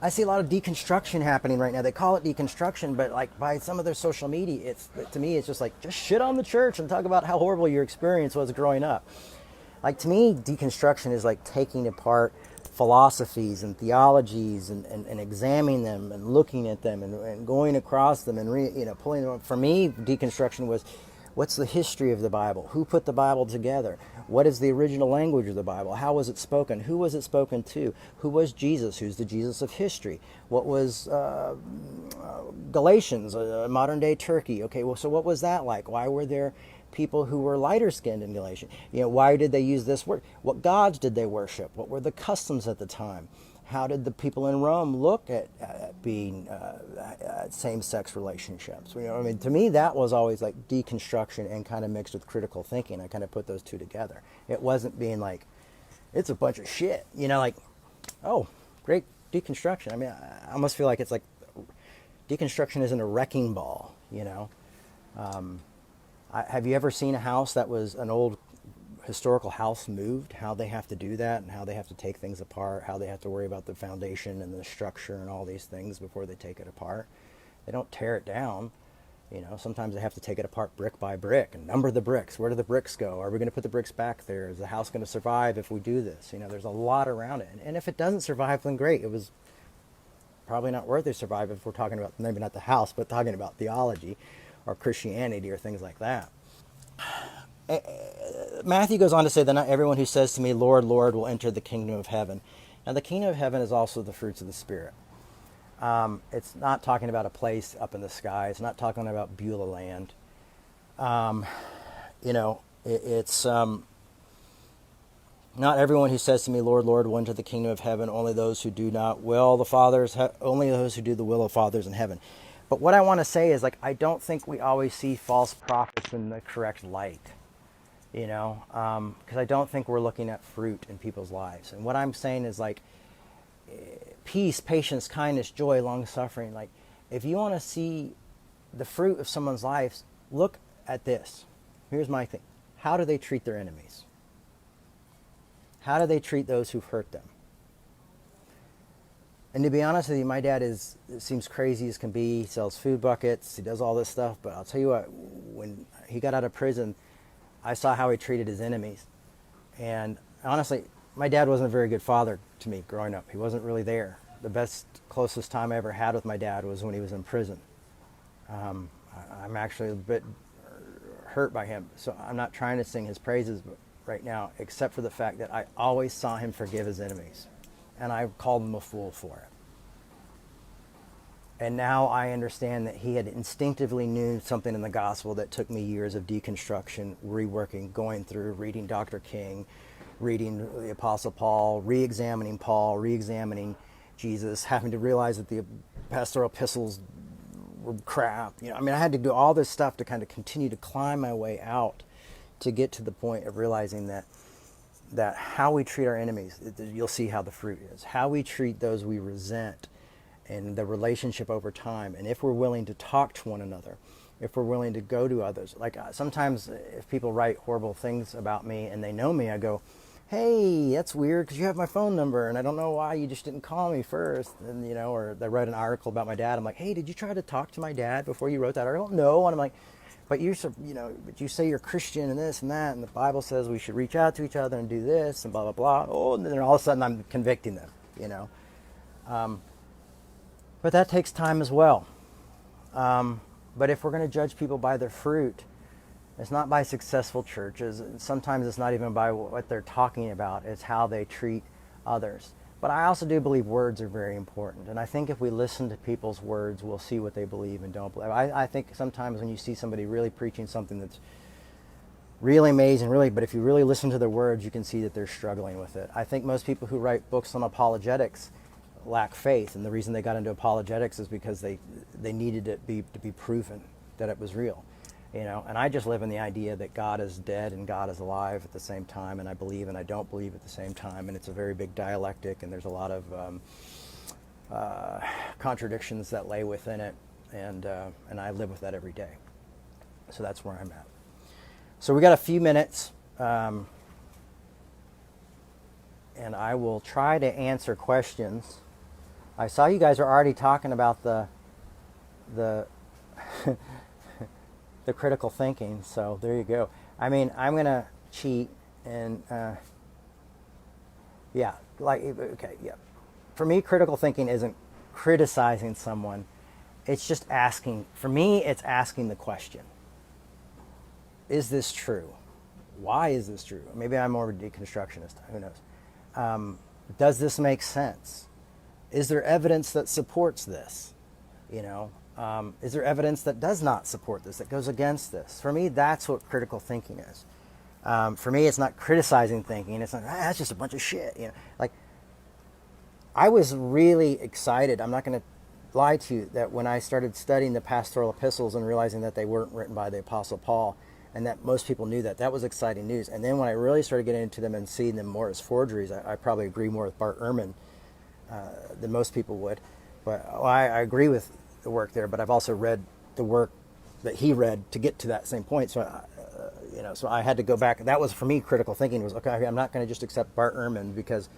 I see a lot of deconstruction happening right now. They call it deconstruction, but like by some of their social media, to me, it's just like, just shit on the church and talk about how horrible your experience was growing up. Like, to me, deconstruction is like taking apart philosophies and theologies and examining them and looking at them and going across them and pulling them up. For me, deconstruction was, what's the history of the Bible? Who put the Bible together? What is the original language of the Bible? How was it spoken? Who was it spoken to? Who was Jesus? Who's the Jesus of history? What was Galatians, modern day Turkey? Okay, well, so what was that like? Why were there people who were lighter skinned in Galatia? You know, why did they use this word? What gods did they worship? What were the customs at the time? How did the people in Rome look at being same-sex relationships? You know, I mean, to me, that was always like deconstruction and kind of mixed with critical thinking. I kind of put those two together. It wasn't being like, it's a bunch of shit. You know, like, oh, great deconstruction. I mean, I almost feel like it's like deconstruction isn't a wrecking ball, you know. Have you ever seen a house that was an old historical house moved, how they have to do that and how they have to take things apart, how they have to worry about the foundation and the structure and all these things before they take it apart? They don't tear it down. You know, sometimes they have to take it apart brick by brick and number the bricks. Where do the bricks go? Are we going to put the bricks back there? Is the house going to survive if we do this? You know, there's a lot around it. And if it doesn't survive, then great. It was probably not worth it to survive if we're talking about, maybe not the house, but talking about theology or Christianity or things like that. Matthew goes on to say that not everyone who says to me, Lord, Lord, will enter the kingdom of heaven. Now, the kingdom of heaven is also the fruits of the Spirit. It's not talking about a place up in the sky. It's not talking about Beulah land. It's not everyone who says to me, Lord, Lord, will enter the kingdom of heaven. Only those who do not will the Father's, only those who do the will of Fathers in heaven. But what I want to say is, like, I don't think we always see false prophets in the correct light. You know, because I don't think we're looking at fruit in people's lives. And what I'm saying is, like, peace, patience, kindness, joy, long-suffering. Like, if you want to see the fruit of someone's life, look at this. Here's my thing. How do they treat their enemies? How do they treat those who've hurt them? And to be honest with you, my dad seems crazy as can be. He sells food buckets. He does all this stuff. But I'll tell you what, when he got out of prison, I saw how he treated his enemies. And honestly, my dad wasn't a very good father to me growing up. He wasn't really there. The best, closest time I ever had with my dad was when he was in prison. I'm actually a bit hurt by him. So I'm not trying to sing his praises right now, except for the fact that I always saw him forgive his enemies. And I called him a fool for it. And now I understand that he had instinctively knew something in the gospel that took me years of deconstruction, reworking, going through, reading Dr. King, reading the Apostle Paul, re-examining Jesus, having to realize that the pastoral epistles were crap. You know, I mean, I had to do all this stuff to kind of continue to climb my way out to get to the point of realizing that how we treat our enemies, you'll see how the fruit is. How we treat those we resent, and the relationship over time, and if we're willing to talk to one another, if we're willing to go to others. Like, sometimes if people write horrible things about me and they know me, I go, hey, that's weird because you have my phone number and I don't know why you just didn't call me first. And, you know, or they write an article about my dad. I'm like, hey, did you try to talk to my dad before you wrote that article? No. And I'm like, but you say you're Christian and this and that, and the Bible says we should reach out to each other and do this and blah, blah, blah. Oh, and then all of a sudden I'm convicting them, you know. But that takes time as well. But if we're going to judge people by their fruit, it's not by successful churches. Sometimes it's not even by what they're talking about. It's how they treat others. But I also do believe words are very important. And I think if we listen to people's words, we'll see what they believe and don't believe. I think sometimes when you see somebody really preaching something that's really amazing, really. But if you really listen to their words, you can see that they're struggling with it. I think most people who write books on apologetics lack faith, and the reason they got into apologetics is because they needed it to be proven that it was real. And I just live in the idea that God is dead and God is alive at the same time, and I believe and I don't believe at the same time, and it's a very big dialectic, and there's a lot of contradictions that lay within it, and I live with that every day. So that's where I'm at. So we got a few minutes, and I will try to answer questions. I saw you guys are already talking about the the critical thinking, so there you go. I mean, I'm gonna cheat and for me, critical thinking isn't criticizing someone, it's just asking. For me, it's asking the question, is this true? Why is this true? Maybe I'm more of a deconstructionist, who knows. Does this make sense? Is there evidence that supports this? Is there evidence that does not support this, that goes against this? For me, that's what critical thinking is. For me, it's not criticizing thinking. It's not, that's just a bunch of shit. Like, I was really excited. I'm not going to lie to you that when I started studying the pastoral epistles and realizing that they weren't written by the Apostle Paul, and that most people knew that was exciting news. And then when I really started getting into them and seeing them more as forgeries, I probably agree more with Bart Ehrman than most people would. But I agree with the work there, but I've also read the work that he read to get to that same point. So, so I had to go back. That was, for me, critical thinking was, okay, I'm not going to just accept Bart Ehrman because,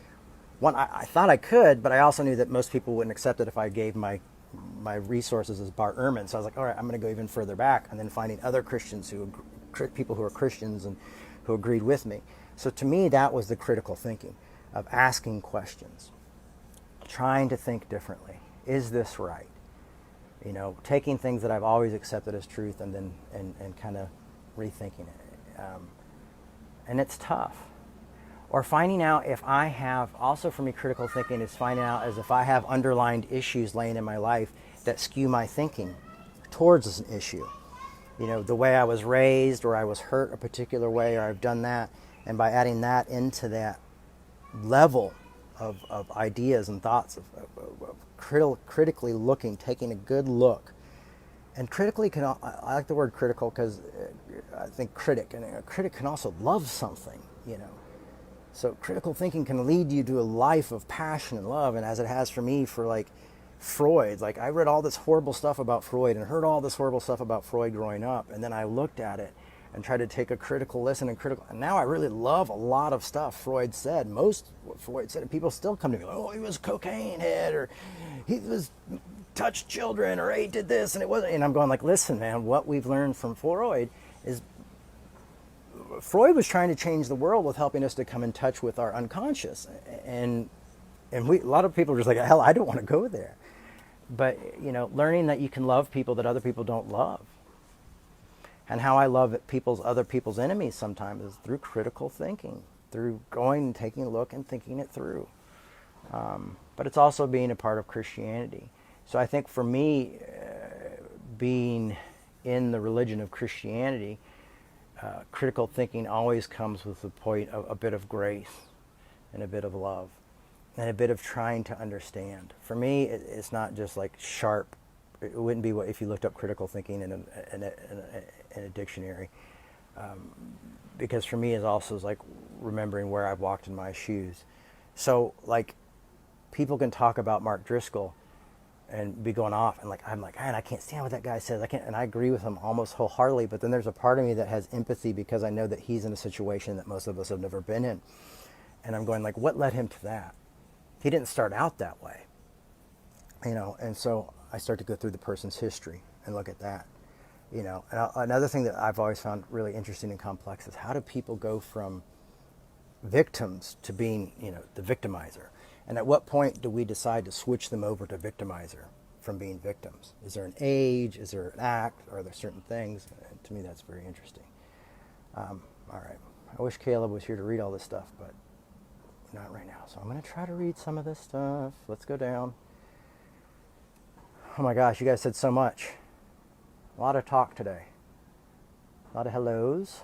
one, I thought I could, but I also knew that most people wouldn't accept it if I gave my resources as Bart Ehrman. So I was like, all right, I'm going to go even further back, and then finding other Christians people who are Christians and who agreed with me. So to me, that was the critical thinking of asking questions, trying to think differently. Is this right? Taking things that I've always accepted as truth and then and kind of rethinking it. And it's tough. Or finding out if I have, also for me, critical thinking is finding out as if I have underlying issues laying in my life that skew my thinking towards an issue. The way I was raised, or I was hurt a particular way, or I've done that. And by adding that into that level of ideas and thoughts, of critically looking, taking a good look. And critically I like the word critical because I think and a critic can also love something, So critical thinking can lead you to a life of passion and love, and as it has for me for like Freud. Like, I read all this horrible stuff about Freud and heard all this horrible stuff about Freud growing up, and then I looked at it and tried to take a critical listen and now I really love a lot of stuff Freud said. Most what Freud said, and people still come to me, oh, he was a cocaine head, or he was touched children, or he did this, and it wasn't. And I'm going like, listen, man, what we've learned from Freud is Freud was trying to change the world with helping us to come in touch with our unconscious, and a lot of people are just like, hell, I don't want to go there. But learning that you can love people that other people don't love. And how I love other people's enemies sometimes is through critical thinking, through going and taking a look and thinking it through. But it's also being a part of Christianity. So I think for me, being in the religion of Christianity, critical thinking always comes with the point of a bit of grace and a bit of love and a bit of trying to understand. For me, it's not just like sharp. It wouldn't be what if you looked up critical thinking in a dictionary, because for me, it also is like remembering where I've walked in my shoes. So like, people can talk about Mark Driscoll and be going off, and like I'm like, man, I can't stand what that guy says. And I agree with him almost wholeheartedly. But then there's a part of me that has empathy because I know that he's in a situation that most of us have never been in, and I'm going like, what led him to that? He didn't start out that way, And so I start to go through the person's history and look at that, And another thing that I've always found really interesting and complex is how do people go from victims to being, the victimizer? And at what point do we decide to switch them over to victimizer from being victims? Is there an age? Is there an act? Are there certain things? And to me, that's very interesting. All right. I wish Caleb was here to read all this stuff, but not right now. So I'm going to try to read some of this stuff. Let's go down. Oh my gosh, you guys said so much. A lot of talk today. A lot of hellos.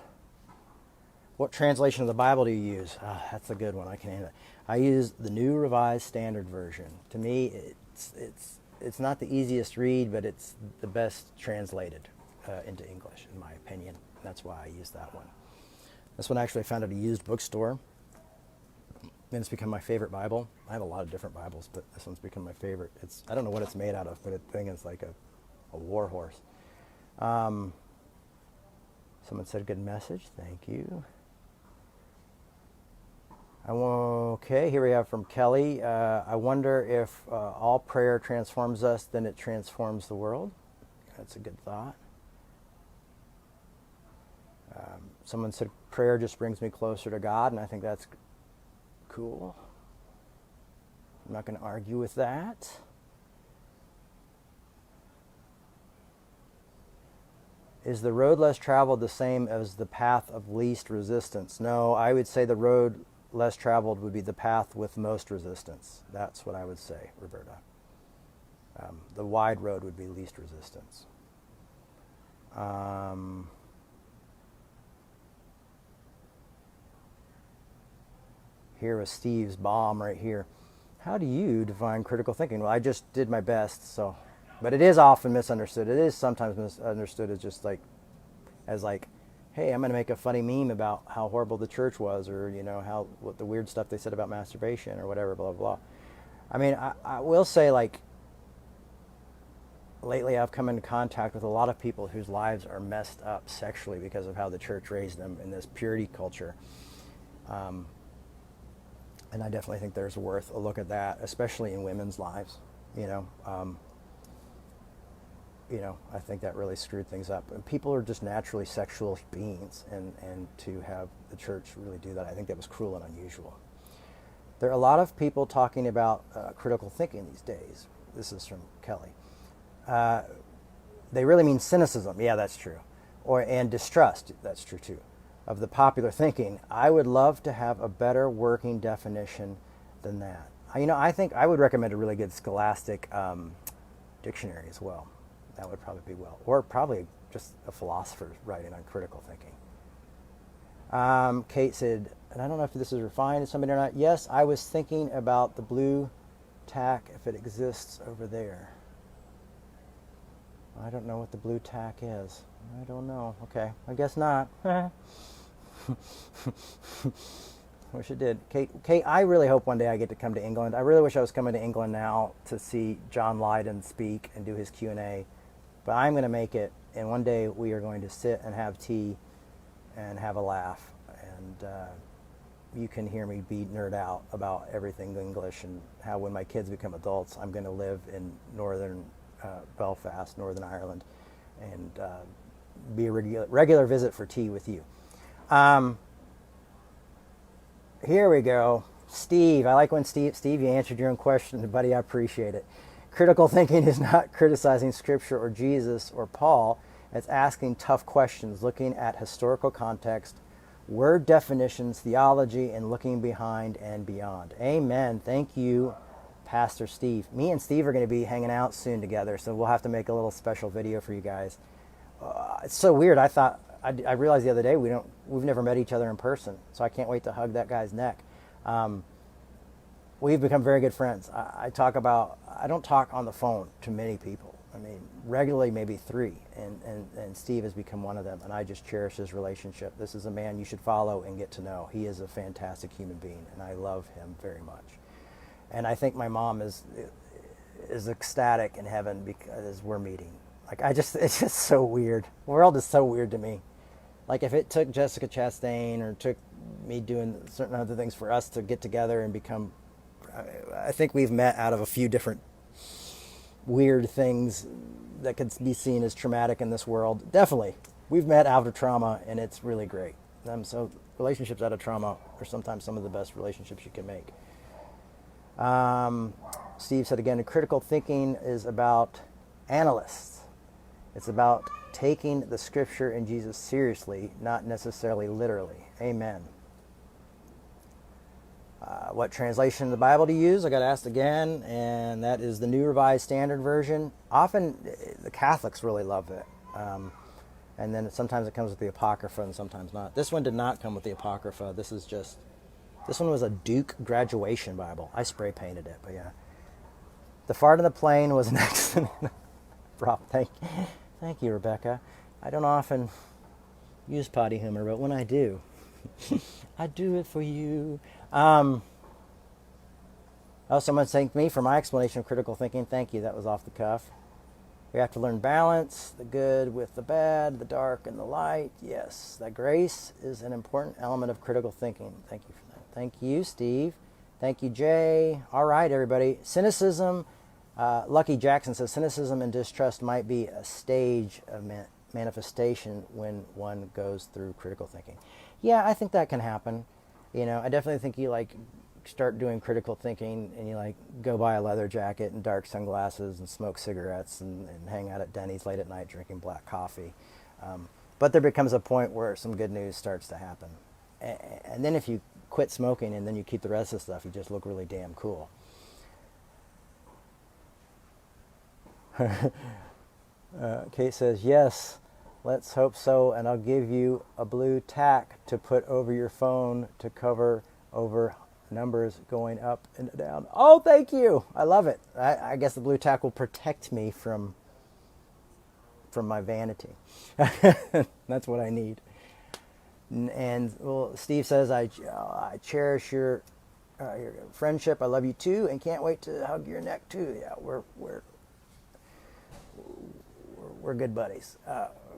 What translation of the Bible do you use? That's a good one. I can handle it. I use the New Revised Standard Version. To me, it's not the easiest read, but it's the best translated into English, in my opinion. That's why I use that one. This one actually I found at a used bookstore, and it's become my favorite Bible. I have a lot of different Bibles, but this one's become my favorite. I don't know what it's made out of, but the thing is like a war horse. Someone said good message. Thank you. Okay, here we have from Kelly. I wonder if all prayer transforms us, then it transforms the world. That's a good thought. Someone said prayer just brings me closer to God, and I think that's cool. I'm not going to argue with that. Is the road less traveled the same as the path of least resistance? No, I would say the road less traveled would be the path with most resistance. That's what I would say, Roberta. The wide road would be least resistance. Here is Steve's bomb right here. How do you define critical thinking? Well, I just did my best, but it is often misunderstood. It is sometimes misunderstood as like, hey, I'm going to make a funny meme about how horrible the church was, or what the weird stuff they said about masturbation or whatever, blah blah blah. I mean, I will say, like, lately I've come into contact with a lot of people whose lives are messed up sexually because of how the church raised them in this purity culture. And I definitely think there's worth a look at that, especially in women's lives. I think that really screwed things up. And people are just naturally sexual beings, and to have the church really do that, I think that was cruel and unusual. There are a lot of people talking about critical thinking these days. This is from Kelly. They really mean cynicism. Yeah, that's true. And distrust. That's true too. Of the popular thinking. I would love to have a better working definition than that. I think I would recommend a really good scholastic dictionary as well. That would probably be well. Or probably just a philosopher's writing on critical thinking. Kate said, and I don't know if this is refined to somebody or not. Yes, I was thinking about the blue tack, if it exists over there. I don't know what the blue tack is. I don't know. Okay, I guess not. Wish it did. Kate, I really hope one day I get to come to England. I really wish I was coming to England now to see John Lydon speak and do his Q&A. But I'm going to make it, and one day we are going to sit and have tea and have a laugh. And you can hear me nerd out about everything English, and how when my kids become adults, I'm going to live in northern Belfast, Northern Ireland, and be a regular visit for tea with you. Here we go. Steve, I like when Steve, you answered your own question, buddy. I appreciate it. Critical thinking is not criticizing Scripture or Jesus or Paul. It's asking tough questions, looking at historical context, word definitions, theology, and looking behind and beyond. Amen. Thank you, Pastor Steve. Me and Steve are going to be hanging out soon together, so we'll have to make a little special video for you guys. It's so weird. I realized the other day we've never met each other in person, so I can't wait to hug that guy's neck. We've become very good friends. I don't talk on the phone to many people. I mean, regularly maybe 3, and Steve has become one of them, and I just cherish his relationship. This is a man you should follow and get to know. He is a fantastic human being, and I love him very much. And I think my mom is ecstatic in heaven because we're meeting. Like, it's just so weird. The world is so weird to me. Like, if it took Jessica Chastain or took me doing certain other things for us to get together and become, I think we've met out of a few different weird things that could be seen as traumatic in this world. Definitely. We've met out of trauma, and it's really great. So relationships out of trauma are sometimes some of the best relationships you can make. Steve said again, critical thinking is about analysts. It's about taking the Scripture and Jesus seriously, not necessarily literally. Amen. What translation of the Bible to use? I got asked again, and that is the New Revised Standard Version. Often the Catholics really love it. And then sometimes it comes with the Apocrypha and sometimes not. This one did not come with the Apocrypha. This one was a Duke graduation Bible. I spray painted it, but yeah. The Fart in the Plane was an excellent prop. Thank you, Rebecca. I don't often use potty humor, but when I do, I do it for you. Oh, someone thanked me for my explanation of critical thinking. Thank you. That was off the cuff. We have to learn balance, the good with the bad, the dark and the light. Yes, that grace is an important element of critical thinking. Thank you for that. Thank you, Steve. Thank you, Jay. All right, everybody. Cynicism. Lucky Jackson says cynicism and distrust might be a stage of manifestation when one goes through critical thinking. Yeah, I think that can happen. I definitely think you start doing critical thinking and you go buy a leather jacket and dark sunglasses and smoke cigarettes and hang out at Denny's late at night drinking black coffee. But there becomes a point where some good news starts to happen. And then if you quit smoking and then you keep the rest of the stuff, you just look really damn cool. Kate says, yes, let's hope so, and I'll give you a blue tack to put over your phone to cover over numbers going up and down. Oh, thank you. I love it. I guess the blue tack will protect me from my vanity. That's what I need. And well, Steve says, I cherish your friendship. I love you too, and can't wait to hug your neck too. Yeah, we're good buddies.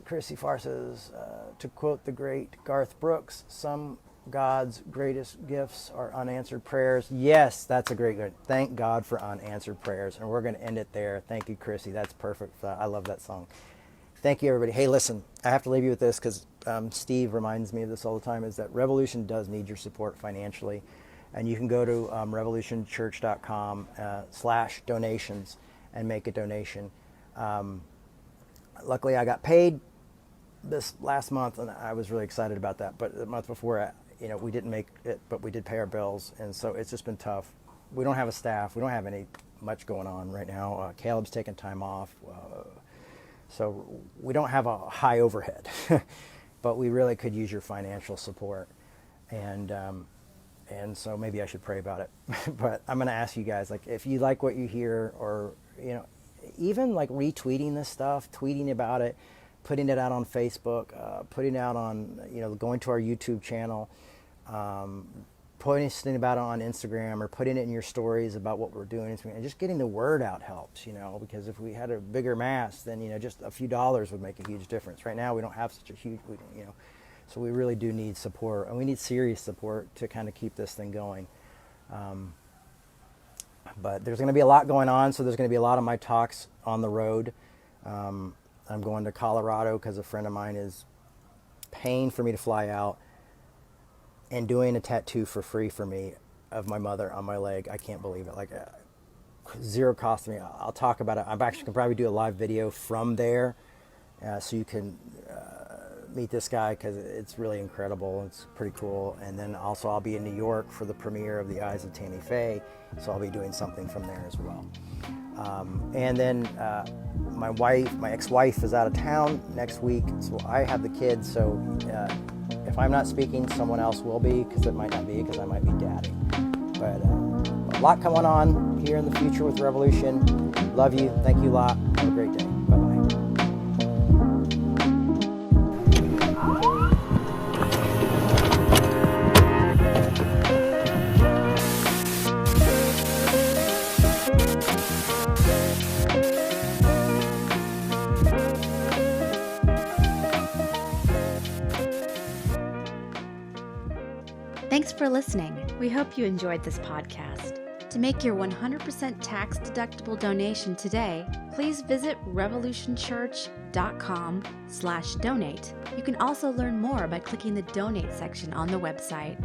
Chrissy Farr says, to quote the great Garth Brooks, some God's greatest gifts are unanswered prayers. Yes, that's a great one. Thank God for unanswered prayers. And we're going to end it there. Thank you, Chrissy. That's perfect. I love that song. Thank you, everybody. Hey, listen, I have to leave you with this because Steve reminds me of this all the time, is that Revolution does need your support financially. And you can go to revolutionchurch.com/donations and make a donation. Luckily, I got paid this last month, and I was really excited about that. But the month before, we didn't make it, but we did pay our bills, and so it's just been tough. We don't have a staff. We don't have much going on right now. Caleb's taking time off, so we don't have a high overhead. But we really could use your financial support, and so maybe I should pray about it. But I'm going to ask you guys, if you like what you hear, or even retweeting this stuff, tweeting about it, putting it out on Facebook, putting it out on, going to our YouTube channel, posting about it on Instagram, or putting it in your stories about what we're doing, and just getting the word out helps, because if we had a bigger mass, then, just a few dollars would make a huge difference. Right now, we don't have such a huge, so we really do need support, and we need serious support to kind of keep this thing going. But there's going to be a lot going on, so there's going to be a lot of my talks on the road. I'm going to Colorado because a friend of mine is paying for me to fly out and doing a tattoo for free for me of my mother on my leg. I can't believe it. Zero cost to me. I'll talk about it. I'm actually going to probably do a live video from there so you can meet this guy, because it's really incredible. It's pretty cool. And then also I'll be in New York for the premiere of The Eyes of Tammy Faye, so I'll be doing something from there as well. And then my ex-wife is out of town next week, so I have the kids. So if I'm not speaking, someone else will be, because it might not be, because I might be daddy. But a lot coming on here in the future with Revolution. Love you. Thank you a lot. Have a great day. Bye-bye. Thanks for listening. We hope you enjoyed this podcast. To make your 100% tax-deductible donation today, please visit revolutionchurch.com/donate. You can also learn more by clicking the donate section on the website.